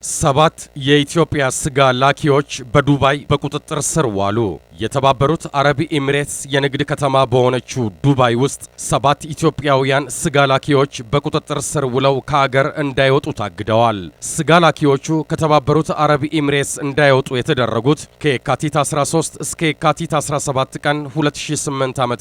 ሰባት የኢትዮጵያ ስጋ ላኪዎች በዱባይ በቁጥጥር ስር ዋሉ። የተባበሩት አረብ ኤሚሬትስ የንግድ ከተማ በሆነችው ዱባይ ውስጥ ሰባት ኢትዮጵያውያን ስጋ ላኪዎች በቁጥጥር ስር ውለው ከአገር እንዳይወጡ ታግደዋል። ስጋ ላኪዎቹ ከተባበሩት አረብ ኤሚሬትስ እንዳይወጡ የተደረጉት ከየካቲት 13 እስከ የካቲት 17 ቀን 2008 ዓ.ም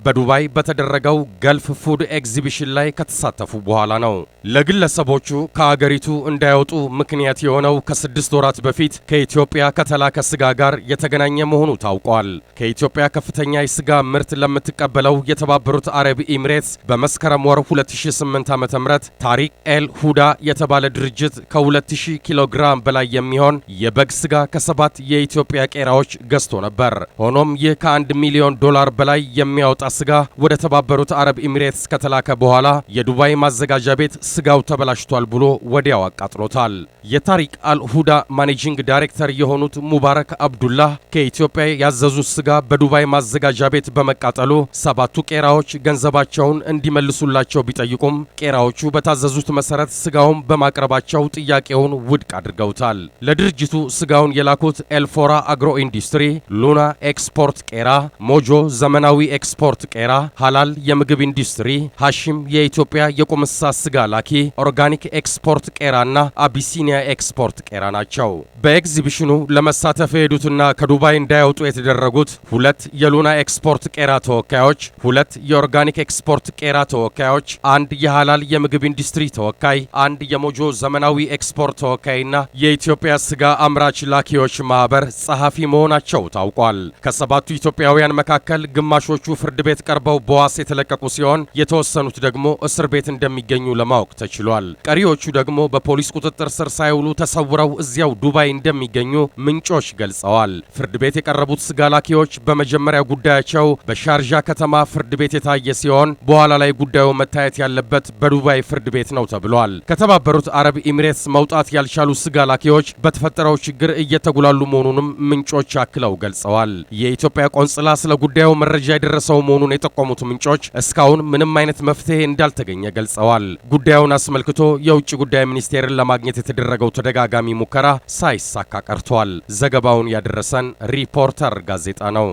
በዱባይ በተደረገው ገልፍ ፉድ ኤግዚቢሽን ላይ ከተሳተፉ በኋላ ነው። ለግለሰቦቹ ከአገሪቱ እንዳይወጡ ምክንያት የሆነው ከ6 ወራት በፊት ከኢትዮጵያ ከተላከ ስጋ ጋር የተገናኘ መሆኑ ታውቋል። ከኢትዮጵያ ከፍተኛ የስጋ ምርት ለምትቀበለው የተባበሩት አረብ ኤሚሬትስ በመስከረም ወር 2008 ዓ.ም ታሪክ ኤል ሁዳ የተባለ ድርጅት ከ2000 ኪሎ ግራም በላይ የሚሆን የበግ ስጋ ከ7 የኢትዮጵያ ቄራዎች ገዝቶ ነበር። ሆኖም ይህ ከ$1 ሚሊዮን በላይ የሚያወጣ ስጋ ወደ ተባበሩት አረብ ኤሚሬትስ ከተላከ በኋላ የዱባይ ማዘጋጃ ቤት ስጋው ተበላሽቷል ብሎ ወዲያው አቃጥሎታል። የታሪክ አልሁዳ ማኔጂንግ ዳይሬክተር የሆኑት ሙባረክ አብዱላህ ከኢትዮጵያ ያዘዙት ስጋ በዱባይ ማዘጋጃ ቤት በመቃጠሉ ሰባቱ ቄራዎች ገንዘባቸውን እንዲመልሱላቸው ቢጠይቁም ቄራዎቹ በታዘዙት መሰረት ስጋውን በማቅረባቸው ጥያቄውን ውድቅ አድርገውታል። ለድርጅቱ ስጋውን የላኩት ኤልፎራ አግሮ ኢንዱስትሪ፣ ሉና ኤክስፖርት ቄራ፣ ሞጆ ዘመናዊ ኤክስፖርት ቄራ፣ ሃላል የምግብ ኢንዱስትሪ፣ ሃሺም የኢትዮጵያ የቁም እንስሳት ስጋ ላኪ፣ ኦርጋኒክ ኤክስፖርት ቄራና አቢሲኒያ ኤክስፖርት ቄራ ናቸው። በኤግዚቢሽኑ ለመሳተፍ የሄዱትና ከዱባይ እንዳይወጡ የተደረጉት 2 የሉና ኤክስፖርት ቄራ ተወካዮች፣ 2 የኦርጋኒክ ኤክስፖርት ቄራ ተወካዮች፣ 1 የሃላል የምግብ ኢንዱስትሪ ተወካይ፣ 1 የሞጆ ዘመናዊ ኤክስፖርት ተወካይና የኢትዮጵያ ስጋ አምራች ላኪዎች ማህበር ጸሐፊ መሆናቸው ታውቋል። ከሰባቱ ኢትዮጵያውያን መካከል ግማሾቹ ፍርድ ቤት ቀርበው በዋስ የተለቀቁ ሲሆን የተወሰኑት ደግሞ እስር ቤት እንደሚገኙ ለማወቅ ተችሏል። ቀሪዎቹ ደግሞ በፖሊስ ቁጥጥር ስር ሳይውሉ ተሰውረው እዚያው ዱባይ እንደሚገኙ ምንጮች ገልጸዋል። ፍርድ ቤት የቀረቡት ስጋ ላኪዎች በመጀመሪያ ጉዳያቸው በሻርጃ ከተማ ፍርድ ቤት የታየ ሲሆን በኋላ ላይ ጉዳዩ መታየት ያለበት በዱባይ ፍርድ ቤት ነው ተብሏል። ከተባበሩት አረብ ኤሚሬትስ መውጣት ያልቻሉ ስጋ ላኪዎች በተፈጠረው ችግር እየተጉላሉ መሆኑንም ምንጮች አክለው ገልጸዋል። የኢትዮጵያ ቆንጽላ ስለ ጉዳዩ መረጃ የደረሰው መሆኑን የጠቆሙት ምንጮች እስካሁን ምንም አይነት መፍትሄ እንዳልተገኘ ገልጸዋል። ጉዳዩን አስመልክቶ የውጭ ጉዳይ ሚኒስቴርን ለማግኘት የተደረገው ተደጋጋሚ ሙከራ ሳይሳካ ቀርቷል። ዘገባውን ያደረሰን ሪፖርተር ጋዜጣ ነው።